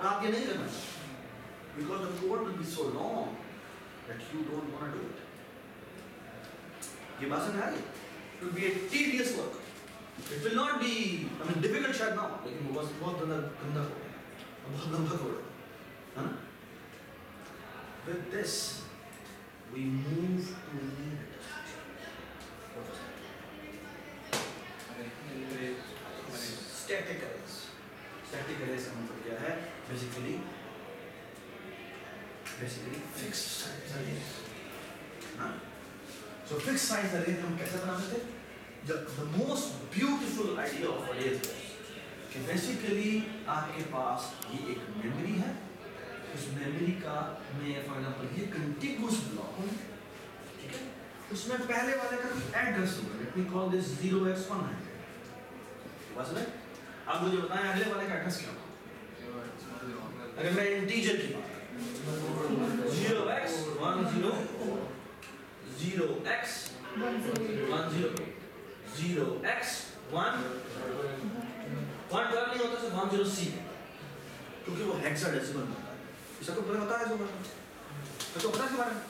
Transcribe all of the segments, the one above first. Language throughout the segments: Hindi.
आप ये नहीं करना because the code will be so long that you don't want to do it. ये बात समझ आ गई? It will be a tedious work. It will not be, I mean, difficult शायद ना हो, लेकिन वो बस बहुत गंदा कोड है, बहुत लंबा कोड है ना? With this, we move to linear data structure. Static arrays. Static arrays का मतलब क्या है? Basically fixed size arrays. हाँ? So fixed size array हम कैसे बनाते थे? The most beautiful idea of arrays was कि basically आपके पास ये एक memory है, उस memory का मैं for example ये contiguous block है, ठीक है? उसमें पहले वाले का address होगा, let me call this 0x100. बस ना? आप मुझे बताएं अगले वाले का address क्या होगा? अगर मैं integer की बात करूं, 0x10 0x 10 0x1 112 नहीं होता सिर्फ 10c क्योंकि वो हेक्साडेसिमल होता है। इसका तो पता है इसको तो पता है इसके बारे में?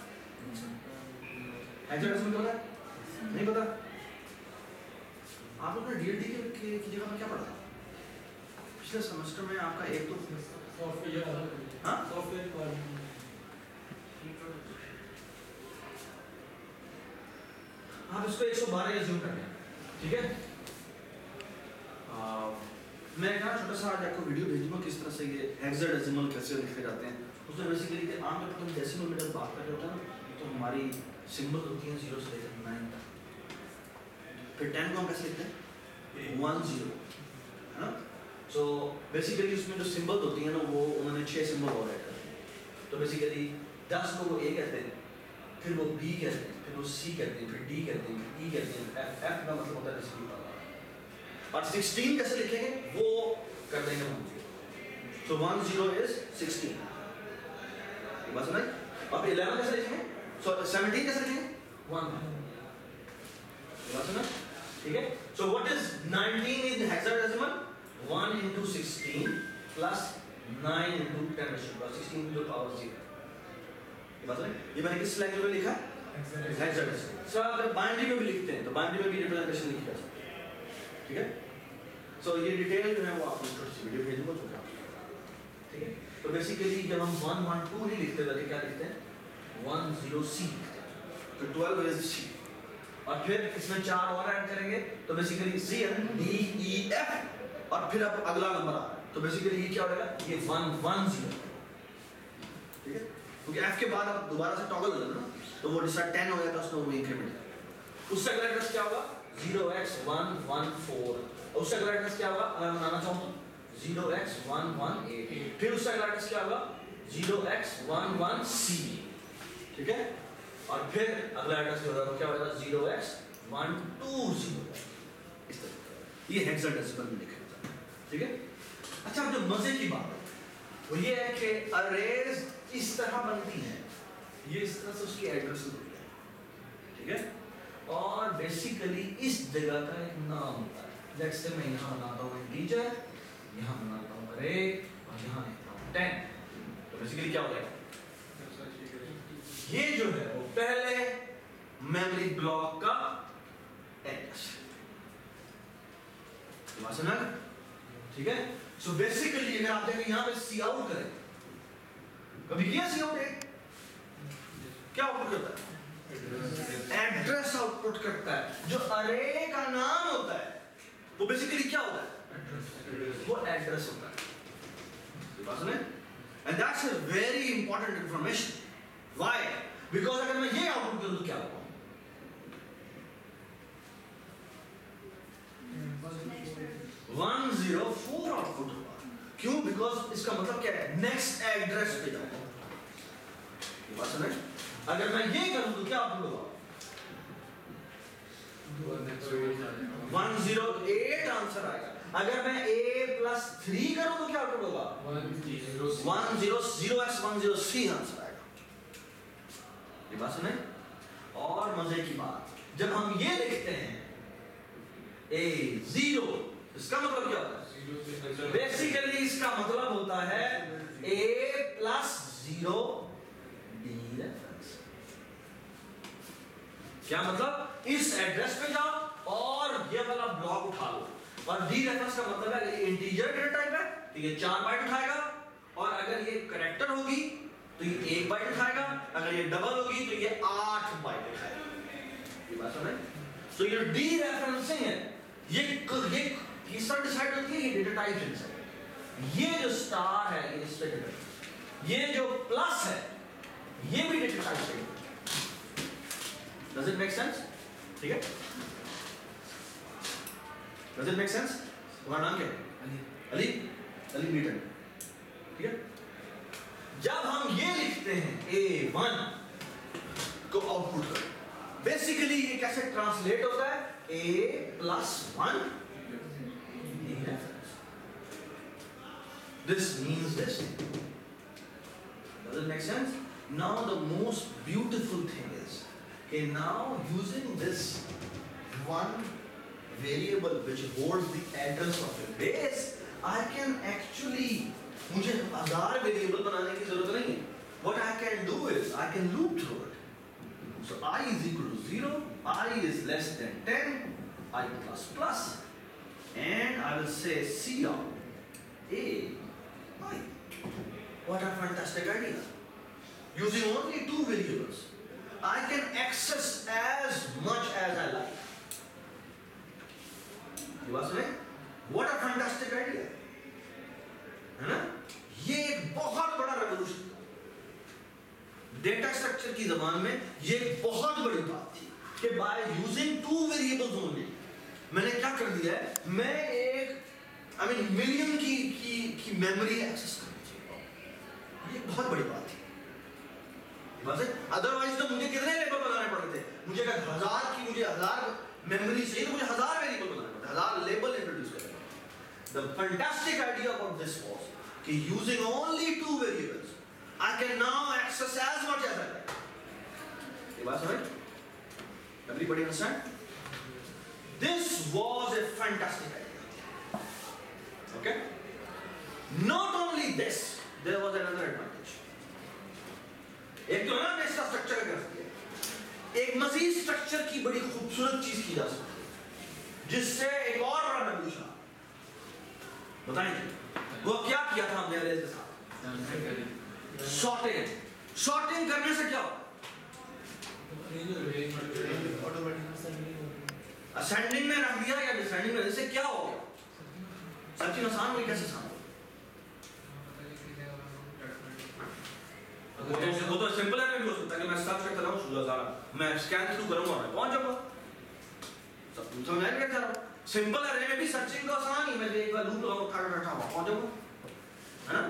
हेक्साडेसिमल क्या होता है? नहीं पता? आप लोगों ने डीएलडी की जगह पर क्या पढ़ा था? पिछले सेमेस्टर में आपका एक तो सॉफ्टवेयर, हाँ सॉफ्टवेयर आप इसको 112 एज्यूम करते हैं, ठीक है? मैं एक छोटा सा आज आपको वीडियो भेज दूंगा किस तरह से ये हेक्साडेसिमल कैसे लिखे जाते हैं। उसमें बेसिकली आमतौर पर हम डेसिमल में जब बात कर रहे होते हैं ना तो हमारी सिंबल होती हैं 0 से लेकर 9 तक, फिर 10 को हम कैसे लिखते हैं? 10, है ना? सो बेसिकली उसमें जो सिंबल होती हैं ना वो उन्होंने 6 सिंबल और ऐड कर दिए। तो बेसिकली 10 को वो A कहते हैं, फिर वो B कहते हैं, फिर वो C कहते हैं, फिर D कहते हैं, फिर E कहते हैं, F का मतलब होता है बेसिकली पावर। और 16 कैसे लिखेंगे वो कर देंगे हम। So 10 is 16। ये बात समझ? अब 11 कैसे लिखेंगे? So 17 कैसे लिखेंगे? 1। ये बात समझ? ठीक है? So what is 19 in hexadecimal? 1 into 16 plus 9 into 10 raised to 16 to the power 0। ये बात समझ? ये मैंने किस लैंग्वेज में लिखा? हेक्साडेसिमल। सर अगर बाइनरी में भी लिखते हैं तो बाइनरी में भी रिप्रेजेंटेशन लिखी जा सकती है, ठीक है? सो ये डिटेल जो है वो आपको छोटी सी वीडियो भेज दूंगा जो आप, ठीक है? तो बेसिकली जब हम 1 1 2 नहीं लिखते बल्कि क्या लिखते हैं? 10c लिखते हैं, तो 12 is c। और फिर इसमें 4 और ऐड करेंगे तो basically c d e f और फिर अब अगला नंबर आ रहा है तो बेसिकली ये क्या हो जाएगा? ये 1 1 0, ठीक है? क्योंकि f के बाद अब दोबारा से टॉगल हो जाता है ना तो वो जिसका 10 हो गया था उसमें वो इंक्रीमेंट उससे अगला एड्रेस क्या होगा? 0x114। उससे अगला एड्रेस क्या होगा? अगर बनाना चाहूँ तो 0x118। फिर उससे अगला एड्रेस क्या होगा? 0x11c, ठीक है? और फिर अगला एड्रेस जो होगा क्या होगा? 0x120। इस तरह ये हेक्साडेसिमल में लिखा जाता है, ठीक है? अच्छा अब जो मजे की बात है वो ये है कि अरेज इस तरह बनती हैं, ये इस तरह से उसकी एड्रेस होती है, ठीक है? और बेसिकली इस जगह का एक नाम होता है। लेट्स से मैं यहाँ बनाता हूँ इंटीजर, यहाँ बनाता हूँ अरे और यहाँ लिखता हूँ 10। तो बेसिकली क्या हो जाएगा? ये जो है वो पहले मेमोरी ब्लॉक का एड्रेस है, ठीक है? सो बेसिकली अगर आप देखें यहाँ पे सी आउट करें, कभी किया सी आउट? क्या आउटपुट करता है? एड्रेस आउटपुट करता है। जो अरे का नाम होता है वो बेसिकली क्या होता है? वो एड्रेस होता है। बात सुने? And that's a very important information. Why? Because अगर मैं ये आउटपुट करूं तो क्या होगा? 104 आउटपुट होगा। क्यों? बिकॉज इसका मतलब क्या है? नेक्स्ट एड्रेस पे जाऊंगा। बात सुने? अगर मैं ये करूं तो क्या आउटपुट होगा? 108 आंसर आएगा। अगर मैं a+3 करूं तो क्या आउटपुट होगा? 100x10c आंसर आएगा। ये बात सुने? और मजे की बात, जब हम ये लिखते हैं a0, इसका मतलब क्या होता है? बेसिकली इसका मतलब होता है क्या मतलब? इस एड्रेस पे जाओ और ये वाला ब्लॉक उठा लो। और डी रेफरेंस का मतलब है कि इंटीजर डेटा टाइप है तो ये 4 बाइट उठाएगा, और अगर ये कैरेक्टर होगी तो ये 1 बाइट उठाएगा, अगर ये डबल होगी तो ये 8 बाइट उठाएगा। ये बात समझ? सो ये डी रेफरेंसिंग है, ये तीसरा डिसाइड होती है ये डेटा टाइप से। ये जो स्टार है ये इससे डेटा, ये जो प्लस है ये भी डेटा टाइप से। Does it make sense? ठीक है? Does it make sense? तुम्हारा नाम क्या है? अली। अली बीटन। ठीक है? जब हम ये लिखते हैं A1 को आउटपुट कर, बेसिकली ये कैसे ट्रांसलेट होता है? A+1 This means this. Does it make sense? Now the most beautiful thing is, okay, now using this one variable which holds the address of a base, I can actually, मुझे 1000 वेरिएबल बनाने की जरूरत नहीं है. What I can do is I can loop through it. So I is equal to 0, I is less than 10, I plus plus, and I will say cout a I. What a fantastic idea! Using only 2 variables, I can access as much as I like. You was right? What a fantastic idea! है ना? ये एक बहुत बड़ा रेवोल्यूशन था। डेटा स्ट्रक्चर की जबान में ये एक बहुत बड़ी बात थी कि बाय यूजिंग 2 वेरिएबल्स ओनली मैंने क्या कर दिया है, मैं एक मिलियन की मेमोरी एक्सेस करनी चाहिए। ये बहुत बड़ी बात थी। बस अदरवाइज तो मुझे कितने लेबल बनाने पड़ते थे? मुझे अगर 1000 मेमोरी चाहिए तो मुझे 1000 वेरिएबल बनाने पड़ते, 1000 लेबल इंट्रोड्यूस करने पड़ते। The fantastic idea about this was कि using only 2 variables, I can now access as much as I like. ये बात समझ? Everybody understand? This was a fantastic idea. Okay? Not only this, there was another advantage. एक तो ना इसका स्ट्रक्चर कर सकते हैं, एक मजीद स्ट्रक्चर की बड़ी खूबसूरत चीज की जा सकती है जिससे एक और बड़ा रेवोल्यूशन बताएंगे। वो क्या किया था हमने अरेज के साथ? सॉर्टिंग करने से क्या असेंडिंग में रख दिया या डिसेंडिंग में, इससे क्या हो गया? सब चीज आसान हुई। कैसे आसान? वो तो सिंपल है, नहीं हो सकता कि मैं सर्च करता रहूं 16000 मैं स्कैन थ्रू करूंगा मैं पहुंच जाऊंगा। सब कुछ समझ में क्या रहा हूं? सिंपल अरे में भी सर्चिंग तो आसान ही, मैं एक बार लूप लगाऊं खड़ा पहुंच जाऊंगा, है ना?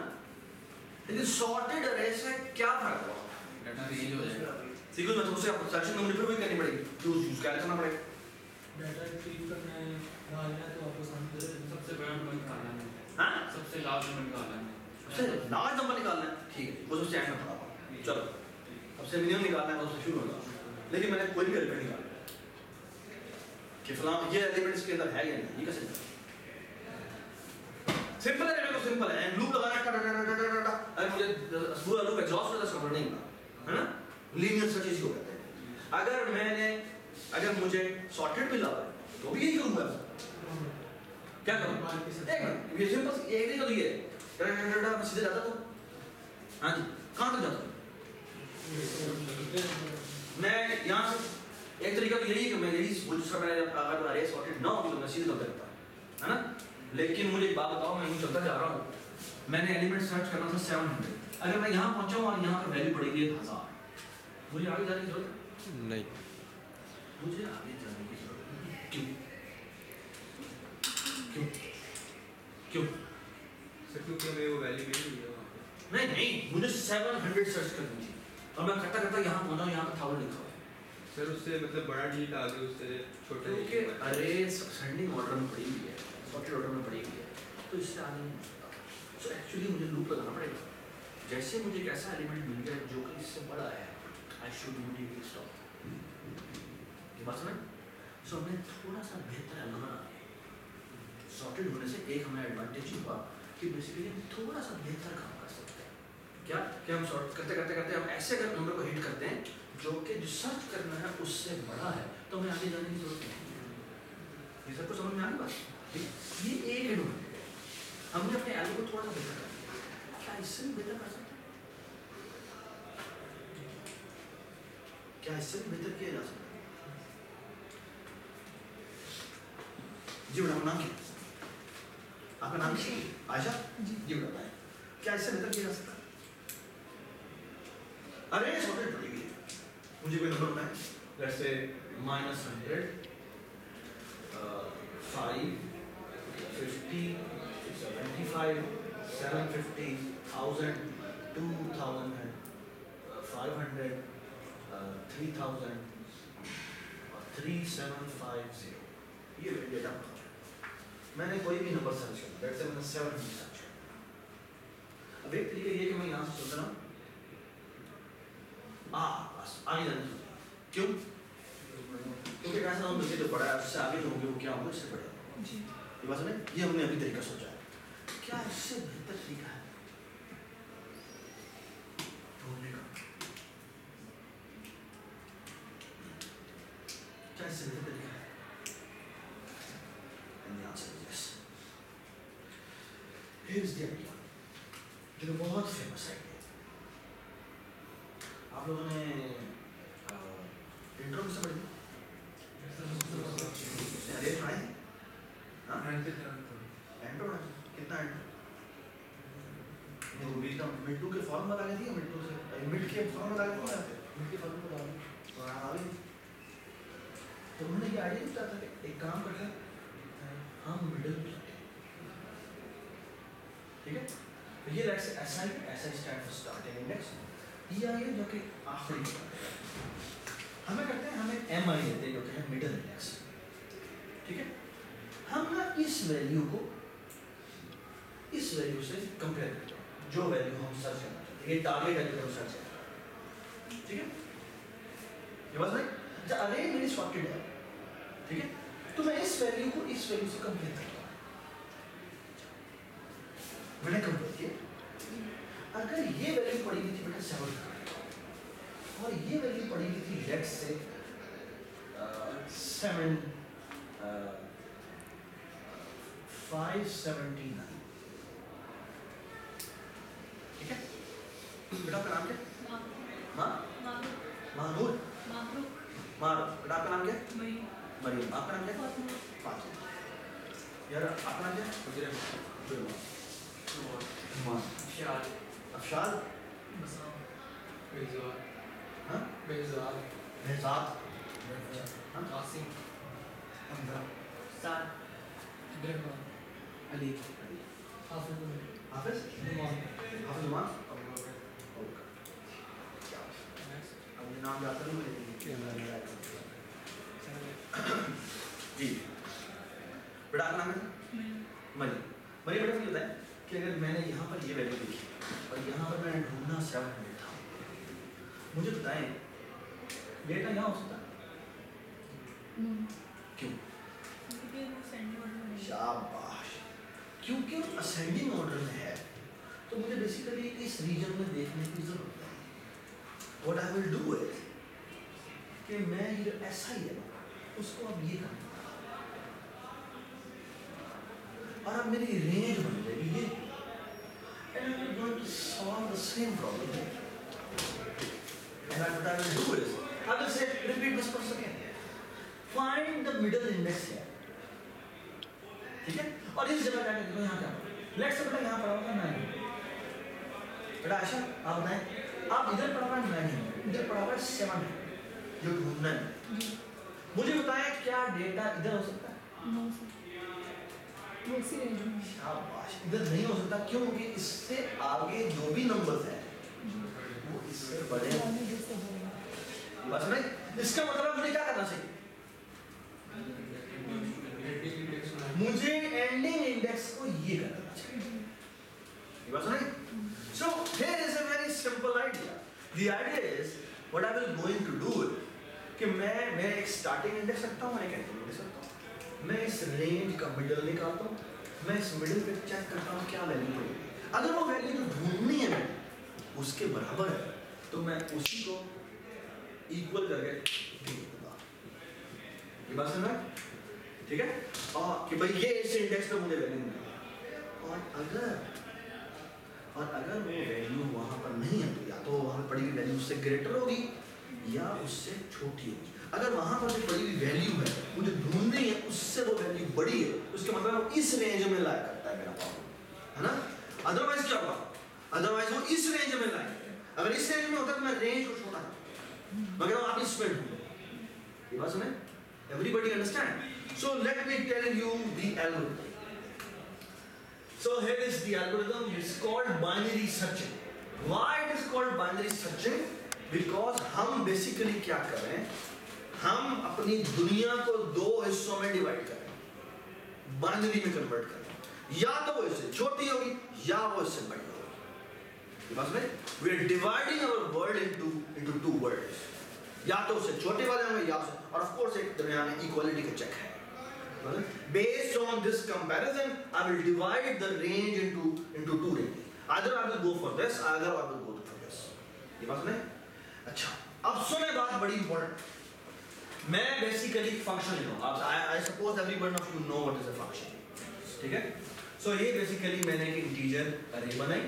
लेकिन सॉर्टेड अरे से क्या फर्क हुआ? डाटा रेंज हो जाएगा। सीक्वेंस में तो उसे आप सर्चिंग में मॉडिफाई करनी पड़ेगी, तो यूज क्या करना पड़ेगा? डाटा रिट्रीव करना है, डालना है तो वापस आना है। सबसे बड़ा नंबर निकालना है। हां, सबसे लार्ज नंबर निकालना है। सबसे लार्ज नंबर निकालना है, ठीक है, वो सबसे एंड में पड़ा। चलो सबसे मिनिमम निकालना है, वो सबसे शुरू होगा। लेकिन मैंने कोई भी एलिमेंट निकाला कि फलां ये एलिमेंट इसके अंदर है या नहीं, ये कैसे निकालना? सिंपल है, तो सिंपल है, लूप लगाना टा अरे मुझे पूरा लूप एग्जॉस्ट करना समझ नहीं है ना? लीनियर सर्च इसी को कहते हैं। अगर मुझे सॉर्टेड मिला है तो भी यही करूंगा। क्या करूं? एक मिनट, ये सिंपल एक नहीं तो ये मैं सीधे जाता तो हां जी कहां तक जाता? मैं यहां से एक तरीका तो यही है कि मैं यही वो दूसरा मैंने अगर अरे सॉर्टेड ना हो तो मैं सीधे करता है ना? लेकिन मुझे एक बात बताओ, मैं यूं चलता जा रहा हूं, मैंने एलिमेंट सर्च करना था 700, अगर मैं यहां पहुंचा हूं और यहां पर वैल्यू पड़ेगी 1000, मुझे आगे जाने की जरूरत नहीं। मुझे आगे जाने की जरूरत नहीं। क्यों? क्यों? क्यों? सर क्योंकि हमें वो वैल्यू मिल रही है वहाँ पे। नहीं, मुझे 700 सर्च करनी थी और मैं करता यहाँ पहुंचा हूँ, यहाँ पर 1000 लिखा हुआ है। सर उससे मतलब बड़ा डिलीट आ गया, उससे छोटा क्योंकि अरे सेंडिंग ऑर्डर में पड़ी हुई है, सॉर्टेड ऑर्डर में पड़ी हुई है, तो इससे आगे नहीं हो सकता। सो एक्चुअली मुझे लूप लगाना पड़ेगा। जैसे मुझे एक ऐसा एलिमेंट मिल गया जो कि इससे बड़ा है, आई शुड इमीडिएटली स्टॉप। ये बात समझ? सो हमें थोड़ा सा बेहतर एल्गोरिथम आ गया। सॉर्टेड होने से एक हमें एडवांटेज हुआ कि बेसिकली हम थोड़ा सा बेहतर काम कर सकते हैं। क्या हम सॉर्ट करते हम ऐसे अगर नंबर को हिट करते हैं जो कि जो सर्च करना है उससे बड़ा है, तो हमें आगे जाने की जरूरत नहीं। ये सबको समझ में आ गई बात? ये एक एडवांटेज है। हमने अपने एल्गो को थोड़ा सा बेहतर कर दिया, क्या इससे भी बेहतर कर सकते हैं? क्या इससे भी बेहतर किया जा सकता है? जी बेटा, नाम क्या? आपका नाम क्या? आयशा जी बेटा, बताएं क्या इससे बेहतर किया जा सकता है? अरे सॉर्टेड पड़ेगी, मुझे कोई नंबर बताएं। लेट्स से -100, 5, 50, 75, 750, 1000, 2000, 500, 3000 और 3750। ये डेटा मैंने कोई भी नंबर सर्च किया, लेट्स से मैंने 700 सर्च किया। अब एक तरीका ये कि मैं यहाँ से सोच रहा हूँ बस आगे जाने दो। क्यों? क्योंकि ऐसा हम जो बड़ा है उससे आगे जो होंगे वो क्या होंगे, इससे बड़े जी। ये बात सुने, ये हमने अभी तरीका सोचा है। क्या इससे बेहतर तरीका है ढूंढने का? क्या इससे बेहतर तरीका है? And the answer is yes. Here's the idea, जो बहुत फेमस है। आप लोगों ने इंट्रो किससे पढ़ी? अरे भाई, हाँ? इंट्रो कितना इंट्रो? मिट्टू के फॉर्म लगा दिया, मिट्टू से मिट के फॉर्म लगा दिया, मिट के फॉर्म लगा दिया, तो आ गई। तो उन्होंने ये आइडिया दिया था कि एक काम करते हैं, हम मिडिल में रखें, ठीक है? तो ये लेट्स ऐसा स्टैंड फॉर स्टार्टिंग इंडेक्स, ये आइए जो कि आखिरी हमें करते हैं, हमें एम आई देते हैं जो कि है मिडिल इंडेक्स, ठीक है? हम ना इस वैल्यू को इस वैल्यू से कंपेयर करते हैं, जो वैल्यू हम सर्च करना चाहते हैं, ये टारगेट वैल्यू हम सर्च करते हैं, ठीक है? ये बात नहीं, जब अरे मेरी सॉर्टेड है, ठीक है? तो मैं इस वैल्यू को इस वैल्यू से कंपेयर करता हूँ। मैंने कंपेयर किया, अगर ये वैल्यू पड़ी हुई थी बेटा 7 और ये वैल्यू पड़ी हुई थी लेट्स से 579, ठीक है? बेटा आपका नाम क्या? माहमूद। बेटा आपका नाम क्या? मरियम। आपका नाम क्या? फातिमा। यार आपका नाम क्या? अफशाद। हाँ? बेहजाद। हाँ? अली हाफिज। नुमान। अब ये नाम याद करूँगा जी। बेटा आपका नाम है? मरियम। बेटा मुझे बताएं कि अगर मैंने यहाँ पर ये वैल्यू लिखी और यहाँ पर मैंने ढूंढना 700 था, मुझे बताएं डेटा यहाँ हो सकता है? क्यों? शाबाश, क्योंकि असेंडिंग ऑर्डर में है, तो मुझे बेसिकली इस रीजन में देखने की जरूरत है। What I will do is कि मैं ये ऐसा ही है उसको अब ये करना और अब मेरी रेंज बन जाएगी ये, and I'm going to solve the same problem here. And what I will do is I will say repeat this process again. Find the middle index here. ठीक है? और इस जगह जाके देखो यहाँ क्या पड़ा। Let's say बेटा यहाँ पड़ा होगा 9। बेटा आशा आप बताएं, आप इधर पड़ा हुआ 9 है, इधर पड़ा हुआ 7 है, जो ढूंढना है। मुझे बताएं क्या डेटा इधर हो सकता है? शाबाश, इधर नहीं हो सकता। क्यों? क्योंकि इससे आगे जो भी नंबर्स हैं वो इससे बड़े हैं। बस नहीं, इसका मतलब मुझे क्या करना चाहिए? मुझे एंडिंग इंडेक्स को ये करना चाहिए। बस नहीं। So here is a very simple idea. The idea is what I will going to do कि मैं एक स्टार्टिंग इंडेक्स रखता हूँ और एक एंडिंग इंडेक्स रखता हूँ। मैं इस रेंज का मिडिल निकालता हूँ, मैं इस मिडिल पे चेक करता हूँ क्या वैल्यू पड़ेगी। अगर वो वैल्यू जो ढूंढनी है उसके बराबर है तो मैं उसी को इक्वल करके दे दूंगा। ये बात समझ में? ठीक है? और कि भाई ये इस इंडेक्स पे मुझे वैल्यू मिलेगी। और अगर वो वैल्यू वहां पर नहीं है तो या तो वहां पर पड़ी हुई वैल्यू उससे ग्रेटर होगी या उससे छोटी होगी। अगर वहां पर जो पड़ी हुई वैल्यू है मुझे ढूंढनी है उससे वो वैल्यू बड़ी है, उसके मतलब वो इस रेंज में लाया करता है मेरा प्रॉब्लम, है ना? अदरवाइज क्या होगा? अदरवाइज वो इस रेंज में लाया करता है। अगर इस रेंज में होता तो मैं रेंज को छोटा करता, मगर आप इस में ढूंढो। ये बात सुने? Everybody understand? So let me tell you the algorithm. So here is the algorithm. It's called binary searching. Why it is called binary searching? Because हम basically क्या कर रहे हैं? हम अपनी दुनिया को दो हिस्सों में डिवाइड कर रहे हैं, बाइनरी में कन्वर्ट कर रहे हैं। या तो वो इससे छोटी होगी या वो इससे बड़ी होगी। बस में we are dividing our world into two worlds. या तो उससे छोटे वाले होंगे या उससे, और ऑफ कोर्स एक दरमियान में इक्वालिटी का चेक है। Based on this comparison, I will divide the range into two ranges. Either I will go for this, either I will go for this. ये बात सुने? अच्छा, अब सुने बात बड़ी इंपॉर्टेंट। मैं बेसिकली फंक्शन लिख रहा हूँ। I suppose every one of you know what is a function. ठीक है? So ये बेसिकली मैंने एक इंटीजर अरे बनाई,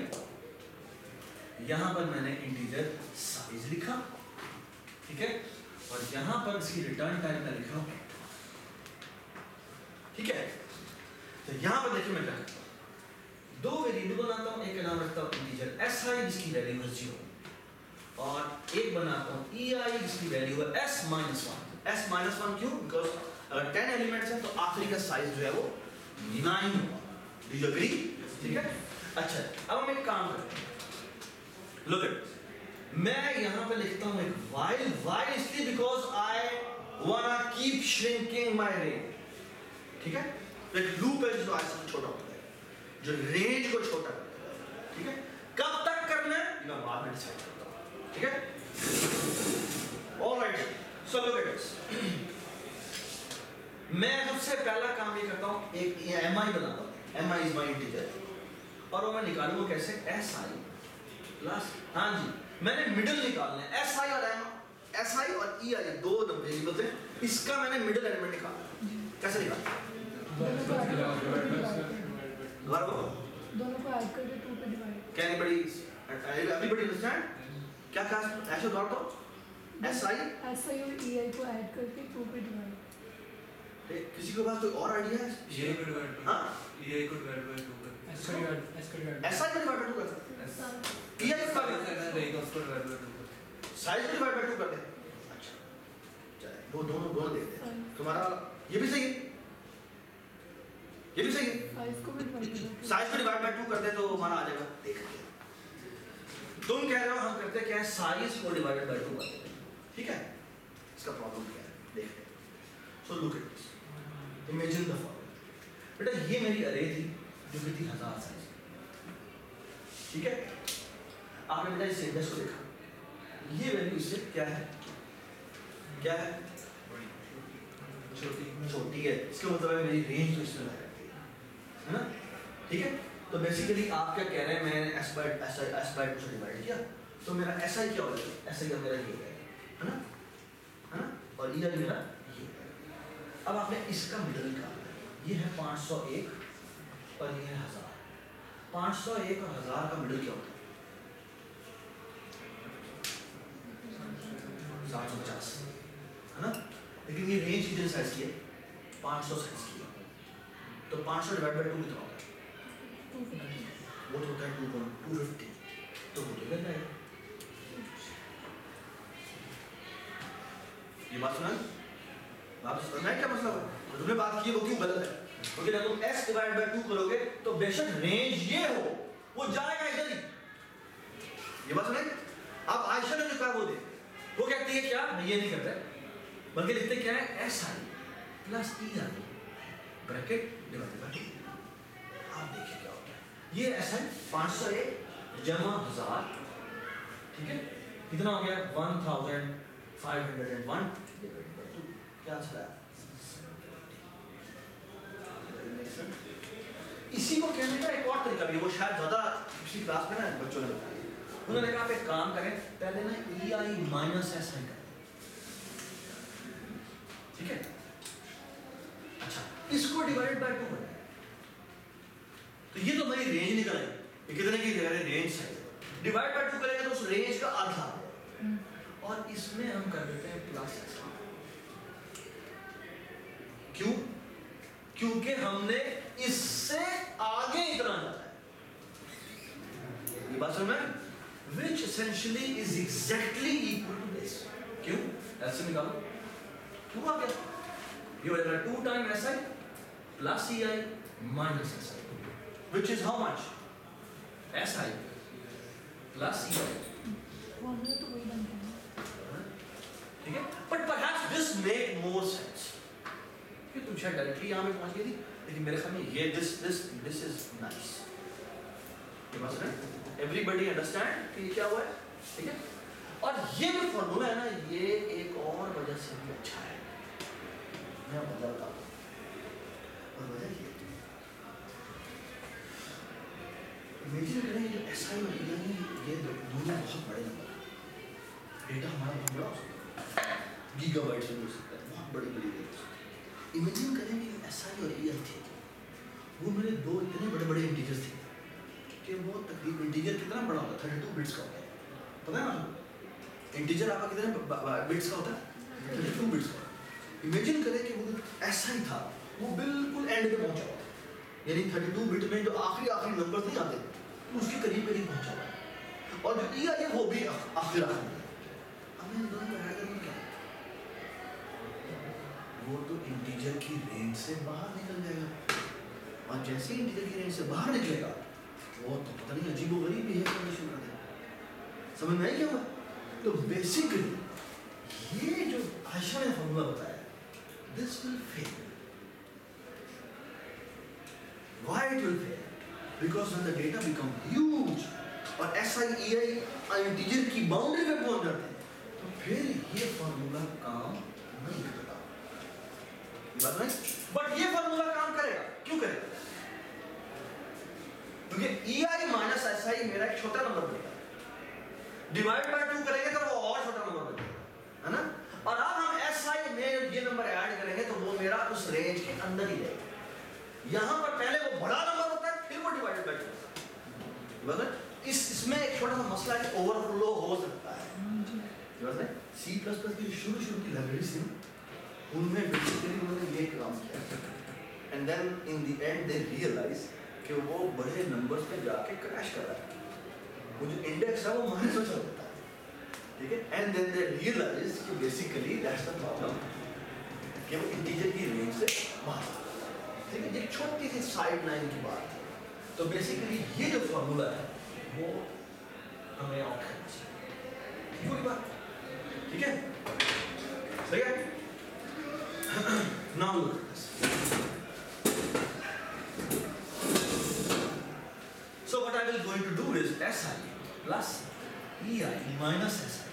यहाँ पर मैंने इंटीजर साइज लिखा, ठीक है, और यहाँ पर इसकी रिटर्न टाइप का लिखा, ठीक है। तो यहाँ पर देखिए मैं क्या करता हूँ, दो वेरिएबल बनाता हूँ, एक का नाम रखता हूँ इंटीजर si जिसकी वैल्यू है 0, और एक बनाता हूँ ei जिसकी वैल्यू है s-1 क्यों? बिकॉज अगर 10 एलिमेंट्स हैं तो आखिरी का साइज जो है वो 9 होगा। Do you agree? ठीक है। अच्छा, अब हम एक काम करते हैं, लुक इट, मैं यहाँ पे लिखता हूँ एक while इसलिए because I वांना keep shrinking my range, ठीक है। तो एक लूप है जो आज छोटा होता है, जो रेंज को छोटा करता है, ठीक है। कब तक करना है मैं बाद में डिसाइड करता हूँ, ठीक है। Alright, so look at this, मैं सबसे पहला काम ये करता हूँ, एक mi बनाता हूँ, mi इज माय इंटीजर, और वो मैं निकालूंगा कैसे, si प्लस, हाँ जी, मैंने मिडिल निकालना है, si और ei दो वेरिएबल्स हैं, इसका मैंने मिडिल एलिमेंट निकालना है। कैसे निकालना? दोनों को ऐड करके 2 पे डिवाइड। Can everybody understand? क्या ऐसे दौड़ दो, si और ei को ऐड करके 2 पे डिवाइड। किसी के पास कोई और आइडिया है? ये को डिवाइड कर, हाँ, ये को डिवाइड बाय 2 कर, एस का डिवाइड ऐसा ही डिवाइड बाय 2 कर सकते हैं, ei को डिवाइड रहेगा उसको डिवाइड बाय 2 कर, साइज को डिवाइड बाय 2 कर दे। अच्छा, चलो दोनों देखते हैं। तुम्हारा ये भी सही है, ये भी सही है, साइज को भी डिवाइड करके साइज को डिवाइड बाय 2 कर दे तो हमारा आ जाएगा। देखिए तुम कह रहे हो, हम करते क्या है, साइज को डिवाइडेड बाय 2 कर देते हैं, ठीक है। इसका प्रॉब्लम क्या है देखते हैं। So look at this, imagine the following, बेटा ये मेरी अरे थी जो कि थी 1000 साइज, ठीक है। आपने बेटा इस इंडेक्स को देखा, ये वैल्यू इससे क्या है, क्या है, छोटी है, इसका मतलब है मेरी रेंज तो इसमें ला रखी है ना, ठीक है। तो बेसिकली आप क्या कह रहे हैं, मैंने s बाय 2 से डिवाइड किया तो मेरा si क्या हो जाएगा, si का मेरा ये है ना, है ना, और ei मेरा ये है। अब आपने इसका मिडिल निकालना है, ये है 501 और ये है 1000। 501 और 1000 का मिडिल क्या होता है, 750, है ना। लेकिन ये रेंज कितने साइज की है, 500 साइज की है, तो 500 डिवाइड बाय 2 कितना होता है, वो तो होता है 250, तो वो तो गलत है। ये बात सुना, बात सुनना है क्या मतलब है, तो तुमने बात की है वो क्यों गलत है, क्योंकि जब तुम s डिवाइड बाय 2 करोगे तो बेशक रेंज ये हो, वो जाएगा इधर ही। ये बात सुने। अब आयशा ने जो कहा वो देख, वो कहती है क्या, ये नहीं करता है, बल्कि लिखते क्या है, si plus ei bracket divided by 2। आप देखिए क्या होता है, ये ऐसा है 501 जमा 1000, ठीक है, कितना हो गया 1501 डिवाइडेड बाय 2, क्या आंसर आया। इसी को कहने का एक और तरीका भी है, वो शायद ज्यादा पिछली क्लास में ना बच्चों ने बताया, उन्होंने कहा आप एक काम करें, पहले ना ei माइनस si करें, ठीक है? अच्छा, इसको डिवाइड बाय 2 करना है, तो ये तो मेरी रेंज निकल आई, ये कितने की रेंज साइज है, डिवाइड बाय 2 करेंगे तो उस रेंज का आधा, और इसमें हम कर देते हैं प्लस एक्स। क्यों? क्योंकि हमने इससे आगे इतना जाना है, ये बात समझ में? Which essentially is exactly equal to this. क्यों? ऐसे निकालो, 2 आ गया, ये हो जाएगा 2 times SI plus EI minus SI, which is how much? SI plus EI. Formula तो वही बन गया, ठीक है? But perhaps this make more sense. कि तुम शायद डायरेक्टली यहाँ में पहुँच गई थी, लेकिन मेरे ख्याल में ये this is nice. ये बात है? Everybody understand कि ये क्या हुआ है? ठीक है? और ये जो फॉर्मूला है ना, ये एक और वजह से भी अच्छा है, मैं बताता हूँ, और वजह ये इमेजिन करें ये SI और EI, ये दोनों बहुत बड़े नंबर हैं, डेटा हमारा बहुत बड़ा हो सकता है, गीगाबाइट्स में हो सकता है, बहुत बड़ी डेटा हो सकती है। इमेजिन करें कि SI और EI थे, वो मेरे दो इतने बड़े बड़े इंटीजर्स थे कि वो तकरीबन इंटीजर कितना बड़ा होता है, 32 बिट्स का होता है, पता है ना? इंटीजर आपका कितने बिट्स का होता है? 32 बिट्स का। इमेजिन करें कि वो SI था, वो बिल्कुल एंड पे पहुंचा हुआ है, यानी 32 बिट में जो आखिरी नंबर नहीं आते, तो उसके करीब पहुंचा हुआ है, और जो EI है वो भी आखिर में। हमें इन दोनों को ऐड करना क्या है? वो तो इंटीजर की रेंज से बाहर निकल जाएगा, और जैसे ही इंटीजर की रेंज से बाहर निकलेगा, वो तो पता नहीं अजीबोगरीब बिहेव करना शुरू कर देगा। समझ में आई क्या हुआ? तो बेसिकली ये जो आयशा ने फॉर्मूला बताया, this will fail. Why it will fail? Because when the data become huge और SI EI इंटीजर की बाउंड्री पे पहुंच जाते हैं, तो फिर ये फॉर्मूला काम नहीं करता। बात नहीं? बट ये फॉर्मूला काम करेगा। क्यों करेगा? क्योंकि EI माइनस SI मेरा एक छोटा नंबर बनेगा, डिवाइड बाय 2 करेंगे तो वो और छोटा नंबर बनेगा, है ना? और अब हम SI में ये नंबर ऐड करेंगे तो वो मेरा उस रेंज के अंदर ही रहेगा। यहाँ पर पहले वो बड़ा नंबर होता है, फिर वो डिवाइडेड बाय 2 होता है। इसमें एक छोटा सा मसला है, ओवरफ्लो हो सकता है। C++ की शुरू की लाइब्रेरी थी, उनमें बेसिकली उन्होंने ये काम किया, and then in the end they realize कि वो बड़े नंबर्स पे जाके क्रैश कर रहा है, वो जो इंडेक्स है वो माइनस में चलता है, ठीक है? एंड देन दे रियलाइज कि बेसिकली दैट्स द प्रॉब्लम, कि वो इंटीजर की रेंज से बाहर, ठीक है? एक छोटी सी साइड लाइन की बात है। तो बेसिकली ये जो फॉर्मूला है वो हमें आउट करना चाहिए, पूरी बात, ठीक है? सही है? Now look at this. So what I will going to do is SI plus EI minus SI,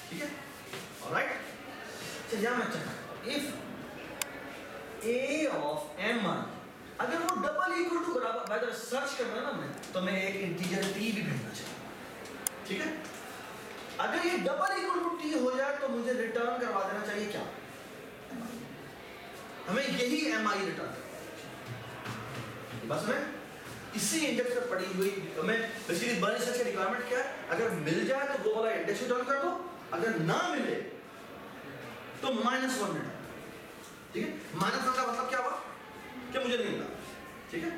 ठीक है? All right? चलिए मैं चलता हूँ। If A of MI अगर वो डबल इक्वल टू बराबर, बाय द वे सर्च करना है ना हमने, तो मैं एक इंटीजर T भी भेजना चाहिए, ठीक है? अगर ये डबल इक्वल टू T हो जाए तो मुझे रिटर्न करवा देना चाहिए क्या? हमें यही MI रिटर्न बस में इसी इंडेक्स पर पड़ी हुई हमें बेसिकली बर्न सर्च की रिक्वायरमेंट क्या है? अगर मिल जाए तो वो वाला इंडेक्स रिटर्न कर दो, अगर ना मिले तो -1 रिटर्न, ठीक है? -1 का मतलब क्या हुआ कि मुझे नहीं मिला, ठीक है?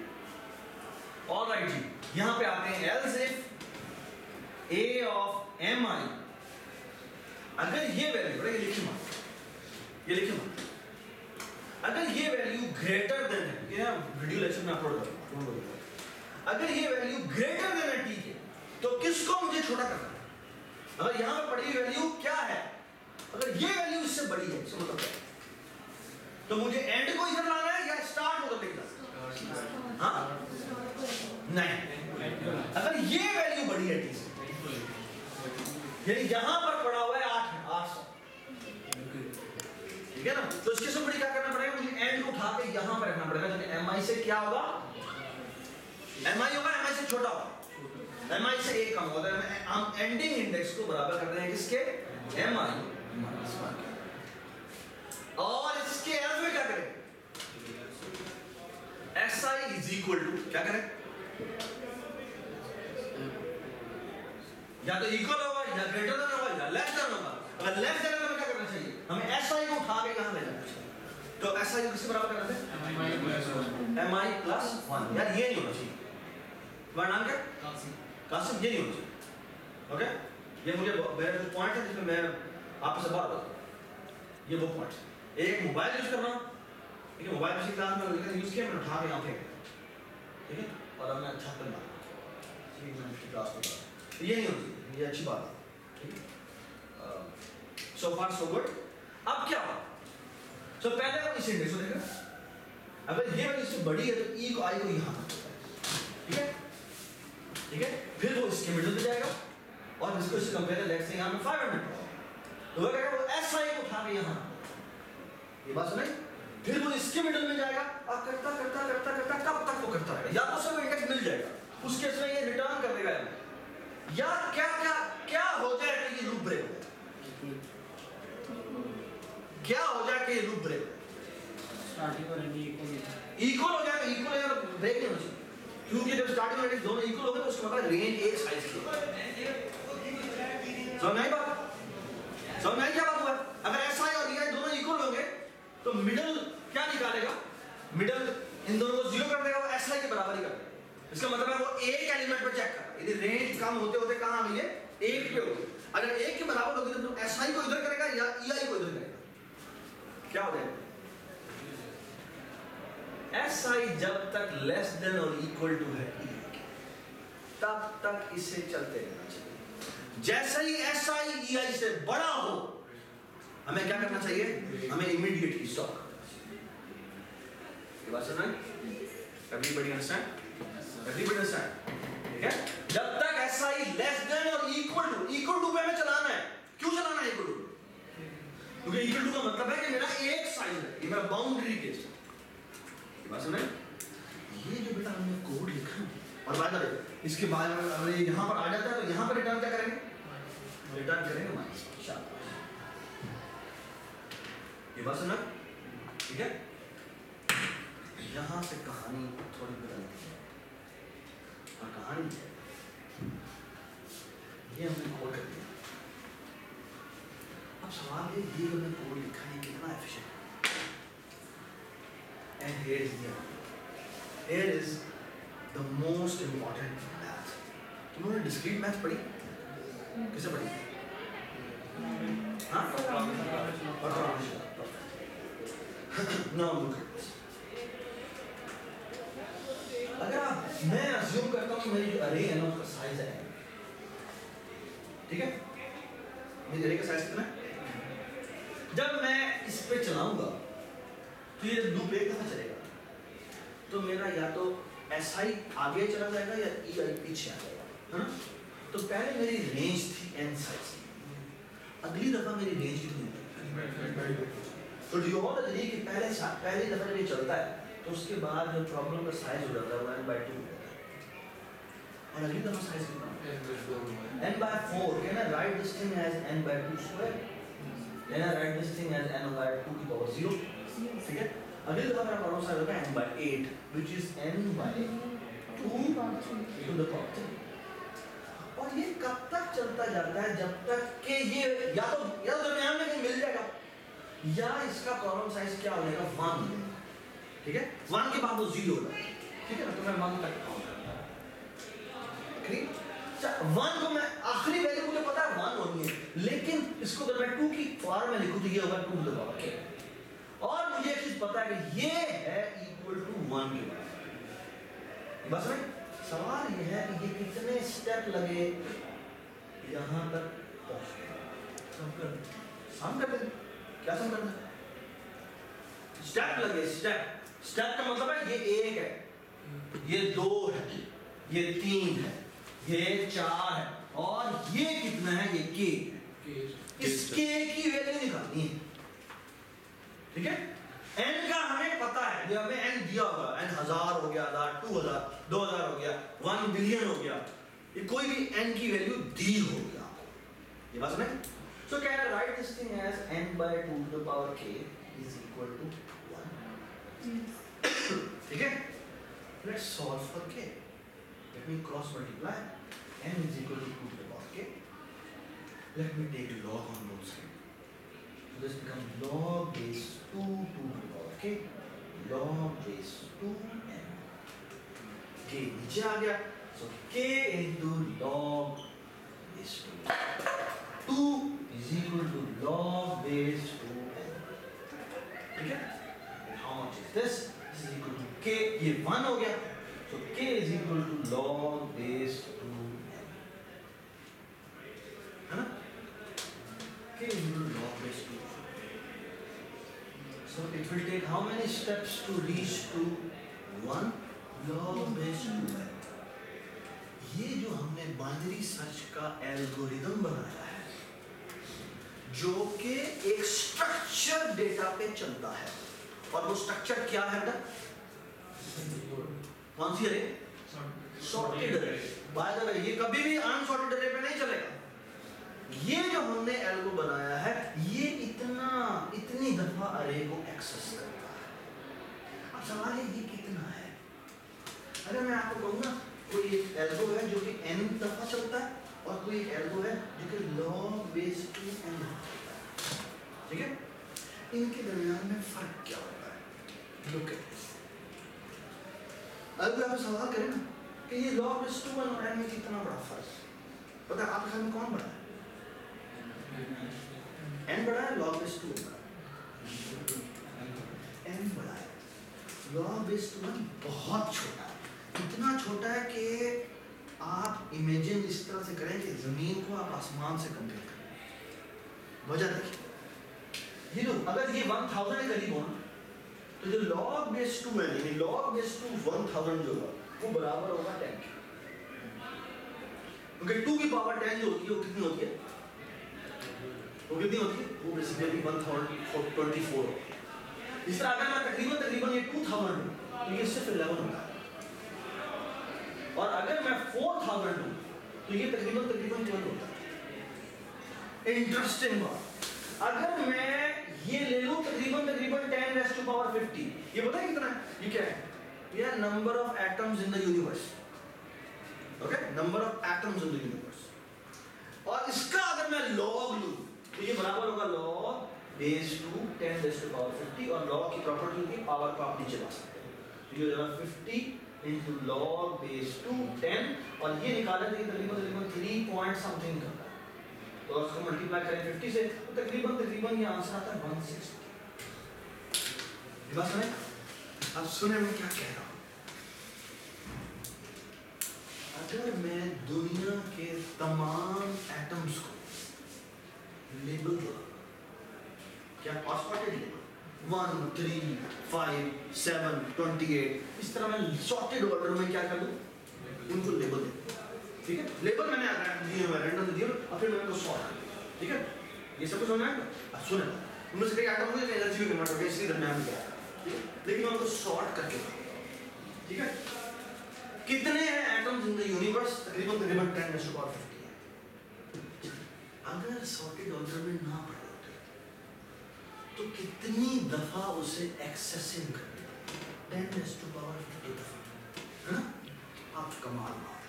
ऑलराइट जी, यहां पे आते हैं else if A of MI, अगर ये वैल्यू, ये लिखिए मत, अगर ये वैल्यू ग्रेटर देन है, ये वीडियो लेक्चर में अपलोड करूंगा, अगर ये वैल्यू ग्रेटर देन है T के, तो किसको मुझे छोटा करना है? अगर यहां पर पड़ी वैल्यू क्या है, अगर ये वैल्यू इससे बड़ी है, इसका मतलब क्या है? तो मुझे एंड को इधर लाना है या स्टार्ट को लिखना है? हाँ? नहीं, अगर ये वैल्यू बड़ी है T से, यानी यहां पर पड़ा हुआ है 800, ठीक है ना? तो इसके से बड़ी क्या करना पड़ेगा? मुझे एंड को उठा के यहां पर रखना पड़ेगा, क्योंकि MI से क्या होगा? MI होगा MI से छोटा होगा, MI से 1 कम होगा। हम एंडिंग इंडेक्स को बराबर कर रहे हैं किसके? MI -1। और इसके एवज में क्या करें? SI इज इक्वल टू क्या करें? या तो इक्वल होगा या ग्रेटर देन होगा या लेस देन होगा। अगर लेस देन है तो क्या करना चाहिए? हमें SI को उठा के यहां ले जाना चाहिए। तो SI को किसके बराबर करना है? MI plus 1। यार ये नहीं होना चाहिए। तुम्हारा नाम क्या? कासिम। ये नहीं होना चाहिए। ओके, ये मुझे मेरा जो पॉइंट है जिसमें मैं आपसे बात करता हूं, ये वो पॉइंट। एक मोबाइल यूज कर रहा हूं, ठीक है, मोबाइल किसी क्लास में लेकर यूज किया, मैंने उठा के यहां फेंक, ठीक है, और अब मैं अच्छा कर रहा हूं, ठीक है, मैंने क्लास में करा। तो ये नहीं होना चाहिए, ये अच्छी बात है, ठीक है। सो फार सो गुड। अब क्या हुआ? सो पहले हम इसे इंडेक्स को देखें। अगर ये वैल्यू इससे बड़ी है तो ई को आई को यहां रखना है, ठीक है, ठीक है। फिर वो इसके मिडिल में जाएगा और इसको इससे कंपेयर लेट्स से यहां में 500 तो वो कहेगा वो SI को उठा के यहां, ये बात सुनाई। फिर वो इसके मिडिल में जाएगा और करता करता करता करता कब तक वो करता रहेगा, या तो उसको इंडेक्स मिल जाएगा, उस केस में ये रिटर्न कर देगा, या क्या क्या क्या हो जाए कि ये लूप ब्रेक हो जाए, क्या हो जाए कि ये लूप ब्रेक स्टार्टिंग और एंडिंग इक्वल हो जाए, इक्वल है ब्रेक नहीं होना चाहिए, क्योंकि जब स्टार्टिंग और एंडिंग दोनों इक्वल हो गए तो उसका मतलब रेंज एक साइज की है। समझ आई बात? समझ आई क्या बात हुआ? अगर SI और EI दोनों इक्वल होंगे तो मिडिल क्या निकालेगा? मिडिल इन दोनों को 0 कर देगा, वो SI के बराबर ही कर देगा। इसका मतलब है वो एक एलिमेंट पे चेक कर रहा है, यदि रेंज कम होते होते कहां आ गई है? 1 पे होगी। अगर 1 के बराबर होगी तो SI को इधर करेगा या EI को इधर करेगा, क्या हो जाएगा? SI जब तक लेस देन और इक्वल टू है तब तक इसे चलते रहना चाहिए। जैसे ही SI EI से बड़ा हो हमें क्या करना चाहिए? हमें इमीडिएटली स्टॉप करना चाहिए। ये बात सुना? Everybody understand? Everybody understand? ठीक है? जब तक SI लेस देन और इक्वल टू पे हमें चलाना है। क्यों चलाना है इक्वल टू? क्योंकि इक्वल टू का मतलब है कि मेरा एक साइज है, ये मेरा बाउंड्री केस है। ये बात सुना? ये जो बेटा हमने कोड लिखा है और बात करें इसके बाद अगर ये यहाँ पर आ जाता है तो यहाँ पर रिटर्न क्या करेंगे? रिटर्न करेंगे माइनस। ये बात सुना? ठीक है? यहाँ से कहानी थोड़ी बदलती है और कहानी ये हमने कोड कर दिया। अब सवाल है ये हमने कोड लिखा है कितना एफिशिएंट है? And here is the most important math. तुमने डिस्क्रीट मैथ पढ़ी? किसे पढ़ी? हाँ? Now look at this. अगर मैं assume करता हूँ मेरी जो array है ना उसका size है, ठीक है? मेरी array का size कितना है? जब मैं इस पे चलाऊंगा तो ये लूप एक दफा चलेगा, तो मेरा या तो SI आगे चला जाएगा या EI पीछे आ जाएगा, है ना? तो पहले मेरी रेंज थी n साइज, अगली दफा मेरी रेंज कितनी होगी? तो डू यू ऑल एग्री कि पहली दफा जब ये चलता है तो उसके बाद जो प्रॉब्लम का साइज हो जाता है वो n/2 होता है, और अगली दफा साइज कितना होगा? n/4। Can I write this thing as n/2 square? Can I write this thing as n/2 की पावर 0? ठीक है? अगली दफा मेरा प्रॉब्लम साइज होगा n/8 which is n/2 to the power 3। और ये कब तक चलता जाता है? जब तक कि ये या तो दरमियान में कहीं मिल जाएगा या इसका प्रॉब्लम साइज क्या हो जाएगा? 1 हो जाएगा, ठीक है? 1 के बाद वो 0 हो जाएगा, ठीक है ना? तो मैं 1 तक काउंट करता हूं, ठीक? 1 को मैं आखिरी वैल्यू मुझे पता है 1 होनी है, लेकिन इसको अगर मैं 2 की फॉर्म में लिखूं तो ये होगा 2 to the power k, और मुझे एक चीज पता है कि ये है इक्वल टू 1 के बराबर। बस में सवाल ये है कि ये कितने स्टेप लगे यहां तक पहुंचने? सम कर दे। क्या सम करना? स्टेप लगे। स्टेप का मतलब है ये 1 है, ये 2 है, ये 3 है, ये 4 है, और ये कितना है? ये k है। इस k की वैल्यू निकालनी है, ठीक है? n का हमें पता है, ये हमें n दिया होगा, n 1000 हो गया, 1000, 2000, 2000 हो गया, 1 बिलियन हो गया, ये कोई भी n की वैल्यू दी होगी आपको। ये बात सुने? So can I write this thing as n/2 to the power k is equal to 1. Yes. ठीक है? Let's solve for k. Let me cross multiply. n is equal to 2 to the power k. Let me take log on both sides. So this becomes log base 2 to the power k. Log base 2 n. k नीचे आ गया. So k into log base 2. 2 is equal to log base 2n. ठीक है? And how much is this? This is equal to k. ये 1 हो गया. So k is equal to log base 2n. है ना? K is equal to log base 2n. So it will take how many steps to reach to 1 log base 2n. ये जो हमने बाइनरी सर्च का एल्गोरिदम बनाया है, जो कि एक स्ट्रक्चर डेटा पे चलता है, और वो स्ट्रक्चर क्या है बेटा? कौन सी अरे? सॉर्टेड अरे. बाय द वे ये कभी भी अनसॉर्टेड अरे पे नहीं चलेगा. ये जो हमने एल्गो बनाया है, ये इतनी दफा अरे को एक्सेस करता है. अब सवाल है ये कितना है? अगर मैं आपको कहूँगा कोई एक एल्गो है जो कि n दफा चलता है, और कोई एक एल्गो है जो कि log base 2n चलता है. ठीक है? इनके दरमियान में फर्क क्या होता है? Look at this. अगर आप सवाल करें ना कि ये log base 2n और n में कितना बड़ा फर्क, पता है आपके ख्याल में कौन बड़ा है? n बड़ा है, log base 2n बड़ा है? n बड़ा है. log base 2n बहुत छोटा है. इतना छोटा है कि आप इमेजिन इस तरह से करें कि जमीन को आप आसमान से कंपेयर करें. वजह देखिए, ये लो, अगर ये 1000 के करीब हो ना, तो जो log base 2 है, यानी log base 2 1000 जो होगा वो बराबर होगा 10 के. क्योंकि 2 की पावर 10 जो होती है वो कितनी होती है? वो कितनी होती है? वो बेसिकली 1024 होती है. इस तरह अगर मैं तकरीबन ये 2000 हूँ तो ये सिर्फ 11 होता है. और अगर मैं 4000 हूँ तो ये तकरीबन 12 होता है. इंटरेस्टिंग बात, अगर मैं ये ले लूँ तकरीबन 10 raised to power 50, ये पता है कितना है? ये क्या है? ये है number of atoms in the universe. Okay, number of atoms in the universe. और इसका अगर मैं लॉग लूँ तो ये बराबर होगा log base 2 10 raised to power 50, और log की प्रॉपर्टी होगी पावर को आप नीचे ला सकते हैं. तो ये होगा 50 into log base 2 10, और ये निकाला तो ये तकरीबन 3 point something करता है. तो उसको मल्टीप्लाई करें 50 से तो तकरीबन ये आंसर आता है 160. बात सुने? अब सुने मैं क्या कह रहा हूँ. अगर मैं दुनिया के तमाम एटम्स को लेबल दूँ, क्या असॉर्टेड लेबल 1 3 5 7 28, इस तरह मैं सॉर्टेड ऑर्डर में क्या कर दूँ, उनको लेबल दे. ठीक है, लेबल मैंने दिए हुए रैंडम दिए और फिर मैंने उनको सॉर्ट कर दिया. ठीक है, ये सब कुछ समझ में आया? अब सुने, उनमें से कई एटम होंगे एनर्जी में कन्वर्ट हो गए, इसलिए दरमियान में गया. ठीक है, लेकिन मैं उनको सॉर्ट करके. ठीक है, कितने हैं एटम्स इन द यूनिवर्स? तकरीबन 10 raised to power 50 है. अगर सॉर्टेड ऑर्डर में ना पड़े होते तो कितनी दफा उसे एक्सेसिंग करते? 10 raised to power 50 दफा, है ना? आप कमाल बात.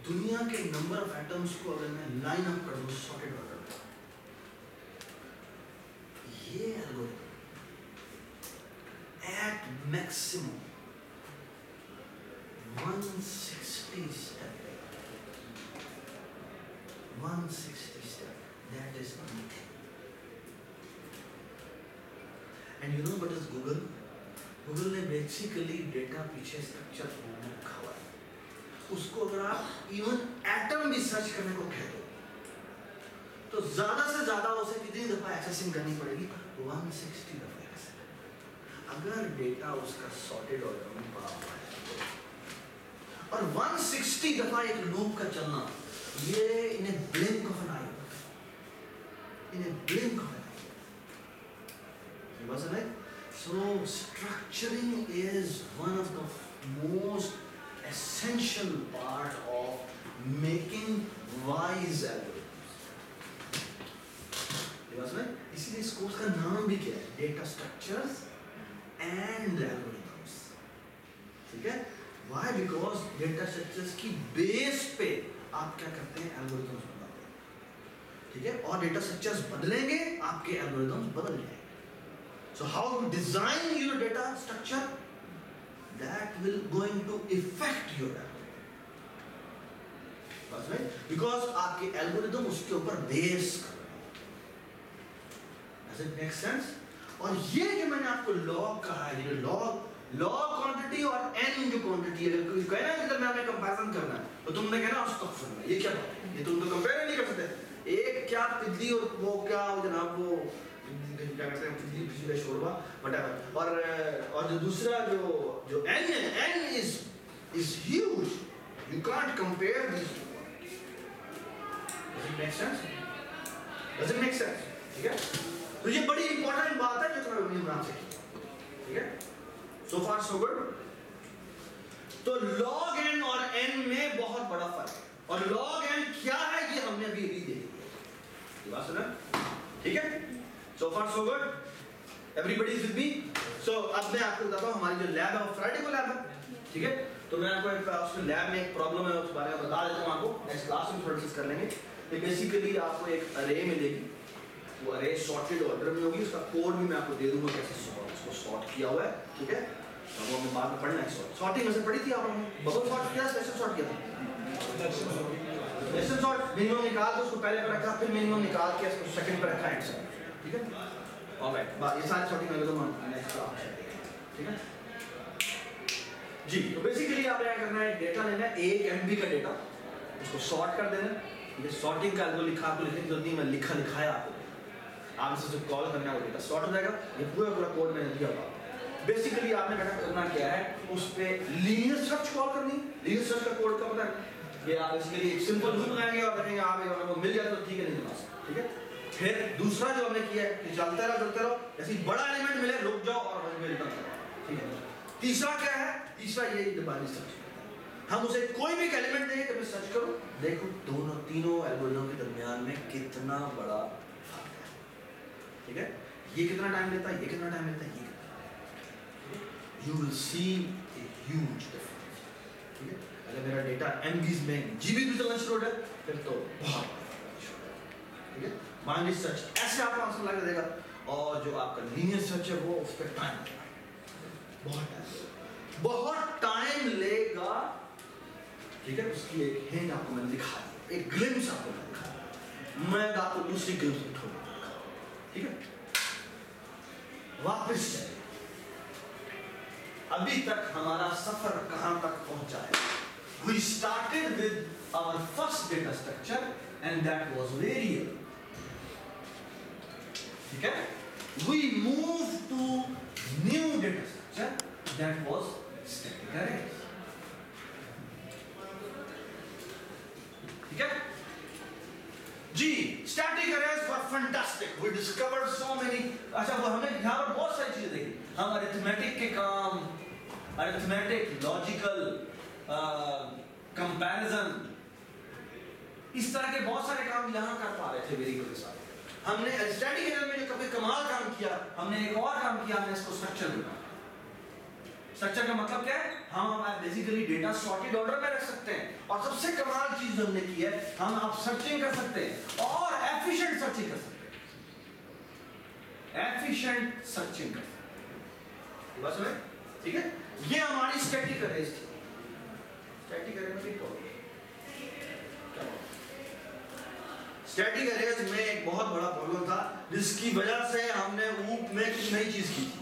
दुनिया के नंबर ऑफ एटम्स को अगर मैं लाइन अप कर दूं सॉर्टेड ऑर्डर में, ये algorithm at maximum 160 step, that is nothing. And you know what is Google? Google ने बेसिकली डेटा पीछे स्ट्रक्चर रखा हुआ है. उसको अगर आप इवन एटम भी सर्च करने को कह दो तो ज्यादा से ज्यादा उसे कितनी दफा एक्सेसिंग करनी पड़ेगी? 160 दफा एक्सेस. अगर डेटा उसका सॉर्टेड ऑर्डर में पड़ा हुआ है और 160 दफा एक लूप का चलना, ये in a blink of an eye, in a blink of an eye. wasn't it? So structuring is one of the most essential part of making wise algorithms. wasn't it? इसीलिए इसको कोर्स का नाम भी क्या है? Data structures and algorithms. ठीक है, व्हाई? बिकॉज डेटा स्ट्रक्चर्स की बेस पे आप क्या करते हैं? एल्गोरिथम्स बनाते हैं। ठीक है, और डेटा स्ट्रक्चर्स बदलेंगे, आपके एल्गोरिथम्स बदल जाएंगे। So how you design your data structure, that will going to affect your algorithm, right? Because आपके एल्गोरिथम उसके ऊपर बेस कर रहे हैं। Does it make sense? और ये जो मैंने आपको लॉग कहा है, ये लॉग क्वांटिटी और एन जो क्वांटिटी है, अगर कोई कहे ना कि मैं कंपैरिजन करना है तो तुमने कहना अस्तगफिरुल्लाह, ये क्या बात है? ये तुम तो कंपेयर नहीं कर सकते। एक क्या तितली और वो क्या जनाब वो क्या कहते हैं, तितली का शोरबा व्हाटएवर, और जो दूसरा जो एन है, n is huge, you can't compare this to. Does it make sense? Does it make sense? ठीक है, तो ये बड़ी इंपॉर्टेंट बात है जो तुम्हें ध्यान से, ठीक है? So far so good. तो log n और n में बहुत बड़ा फर्क है, और log n क्या है ये हमने अभी देखी है, ये बात सुना? ठीक है? So far so good. Everybody is with me? So अब मैं आपको बताता हूँ हमारी जो लैब है वो फ्राइडे को लैब है, ठीक है? तो मैं आपको उसमें लैब में एक प्रॉब्लम है उस बारे में बता देता हूँ आपको, नेक्स्ट क्लास में थोड़ा डिस्कस कर लेंगे। तो बेसिकली आपको एक अरे मिलेगी, वो अरे सॉर्टेड ऑर्डर में होगी, उसका कोड भी मैं आपको दे दूंगा कैसे उसको सॉर्ट किया हुआ है, ठीक है? अब हमें बाद में पढ़ना है सॉर्टिंग में से पढ़ी थी आपने, बबल सॉर्ट किया, स्पेशल सॉर्ट किया था। स्पेशल सॉर्ट मिनिमम निकाल के उसको पहले पे रखा, फिर मिनिमम निकाल के उसको सेकंड पे रखा है, ठीक है? ऑलराइट, बात ये सारी सॉर्टिंग अलग अलग नेक्स्ट क्लास, ठीक है जी? तो बेसिकली आपने क्या करना है, डेटा लेना है, एक एमबी का डेटा, उसको सॉर्ट कर देना है। ये सॉर्टिंग का जो लिखा आपको लिखने की जरूरत नहीं, मैं लिखाया आपको, आप इसे जो कॉल करना है वो डेटा सॉर्ट हो जाएगा। ये पूरा कोड मैंने दिया हुआ। बेसिकली आपने बेटा करना क्या है, उस पे लीनियर सर्च कॉल करनी। लीनियर सर्च का कोड का पता है, ये आप बेसिकली एक सिंपल लूप लगाएंगे और कहेंगे आप ये वो मिल जाए तो ठीक है, नहीं तो बस, ठीक है? फिर दूसरा जो हमने किया है कि चलते रहो, ऐसे बड़ा एलिमेंट मिले रुक जाओ और वहीं रिटर्न करो, ठीक है? तीसरा क्या है, तीसरा ये बाइनरी सर्च, हम उसे कोई भी एलिमेंट देंगे कभी सर्च करो, देखो दोनों तीनों एल्गोरिथम के दरमियान में कितना बड़ा फर्क है, ठीक है? ये कितना टाइम लेता है, ये कितना टाइम लेता है, ये you will see a huge difference, ठीक है? अगर मेरा डेटा MBs में GB भी चलना शुरू हो जाए फिर तो बहुत ठीक है? बाइनरी सर्च ऐसे आपको आंसर लगा देगा, और जो आपका लीनियर सर्च है वो उस पर टाइम लगेगा, बहुत टाइम लेगा, ठीक है? उसकी एक हिंट आपको मैंने दिखा दी, एक ग्लिम्स आपको मैंने दिखा दी, मैं आपको दूसरी ग्लिम्स दिखाऊंगा, ठीक है? वापस चलिए, अभी तक हमारा सफर कहां तक पहुंचा है? We started with our first data structure and that was variable, ठीक है? We moved to new data structure that was static arrays, ठीक है जी? Static arrays were fantastic. We discovered so many. अच्छा, वो हमने यहाँ पर बहुत सारी चीजें देखी, हम अरिथमेटिक के काम, अरिथमेटिक, लॉजिकल, कंपैरिजन, इस तरह के बहुत सारे काम यहाँ कर पा रहे थे वेरिएबल के साथ। हमने स्टैटिक एरर में जो कभी कमाल काम किया, हमने एक और काम किया, हमने इसको स्ट्रक्चर दिया। स्ट्रक्चर का मतलब क्या है, हम बेसिकली डेटा सॉर्टेड ऑर्डर में रख सकते हैं, और सबसे कमाल चीज हमने की है, हम आप सर्चिंग कर सकते हैं और एफिशिएंट सर्चिंग कर सकते हैं, एफिशिएंट सर्चिंग कर सकते हैं, बस में, ठीक है? ये हमारी स्टैटिक अरेज थी। स्टैटिक अरेज में क्या स्टैटिक अरेज में एक बहुत बड़ा प्रॉब्लम था, जिसकी वजह से हमने ऊप में कुछ नई चीज की थी,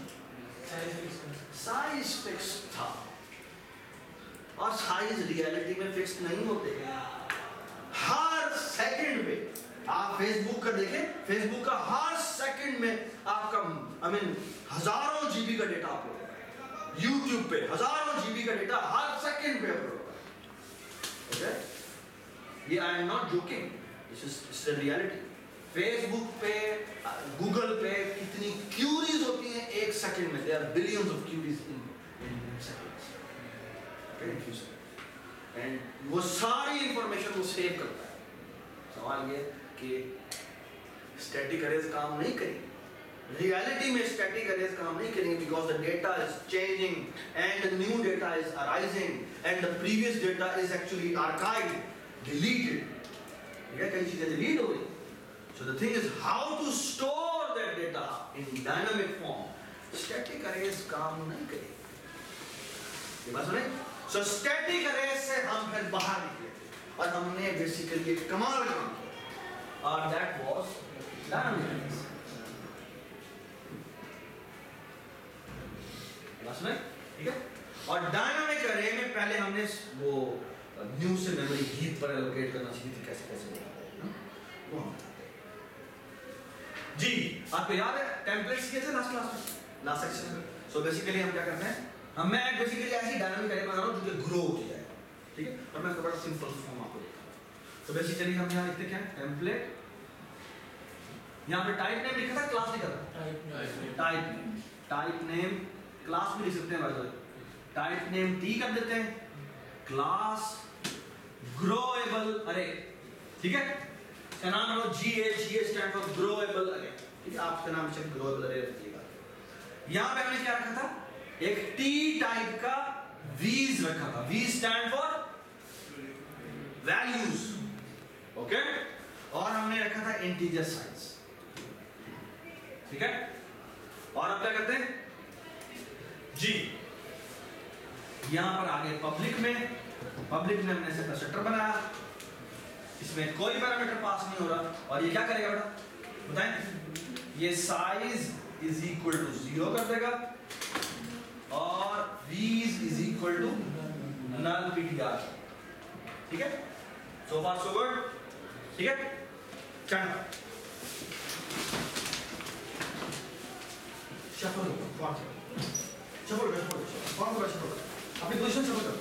साइज फिक्स था, और साइज रियलिटी में फिक्स नहीं होते। हर सेकंड में आप फेसबुक का देखें, फेसबुक का हर सेकंड में आपका हजारों जीबी का डेटा अपलोड होता है, यूट्यूब पे हजारों जीबी का डेटा हर सेकंड पे अपलोड होता है, ये I am not joking, this is the reality. Facebook पे, गूगल पे कितनी क्यूरीज होती हैं एक सेकंड में, there are billions of queries in seconds, and वो सारी इंफॉर्मेशन वो सेव करता है। सवाल ये कि स्टैटिक अरेज काम नहीं करेगी, रियलिटी में स्टैटिक अरेज काम नहीं करेंगे because the data is changing and the new data is arising and the previous data is actually archived, deleted. ठीक है, कई चीजें डिलीट हो गई। So the thing is how to store that data in dynamic form. Static arrays काम नहीं करेंगे। ये बात सुने? So static arrays से हम फिर बाहर निकले और हमने बेसिकली एक कमाल काम किया और that was dynamic arrays। ये बात सुने? ठीक है? और dynamic array में पहले हमने वो न्यू से मेमोरी हीप पर एलोकेट करना चाहिए थी, कैसे वो हम जी। आपको याद है टेम्पलेट्स किए थे लास्ट क्लास में, लास्ट सेक्शन में। सो बेसिकली हम क्या करते हैं, मैं बेसिकली ऐसी डायनामिक अरे बना रहा हूं जो कि ग्रो हो जाए। ठीक है, और मैं इसका बड़ा सिंपल फॉर्म आपको देता हूं। तो बेसिकली हम यहां लिखते क्या है, टेम्पलेट, यहां पे टाइप नेम लिखा था, क्लास लिखा था, टाइप नेम क्लास भी लिख सकते हैं भाई, टाइप नेम टी कर देते हैं, क्लास ग्रोएबल अरे। ठीक है, इसका नाम है GH, ये स्टैंड फॉर ग्रोएबल अरे। ठीक है, आपका नाम से ग्रोएबल अरे रखिएगा। यहां पे हमने क्या रखा था, एक T टाइप का V's रखा था, V stand for values. Okay, और हमने रखा था इंटीजर साइज। ठीक है, और अब क्या करते हैं जी, यहां पर आगे पब्लिक में हमने से कंस्ट्रक्टर बनाया, इसमें कोई पैरामीटर पास नहीं हो रहा। और ये क्या करेगा बेटा बताएं, ये साइज इज इक्वल टू 0 कर देगा और वीज is equal to null ptr। ठीक है, सो फार सो गुड। ठीक है, चलो शफल अपनी पोजीशन शफल करो।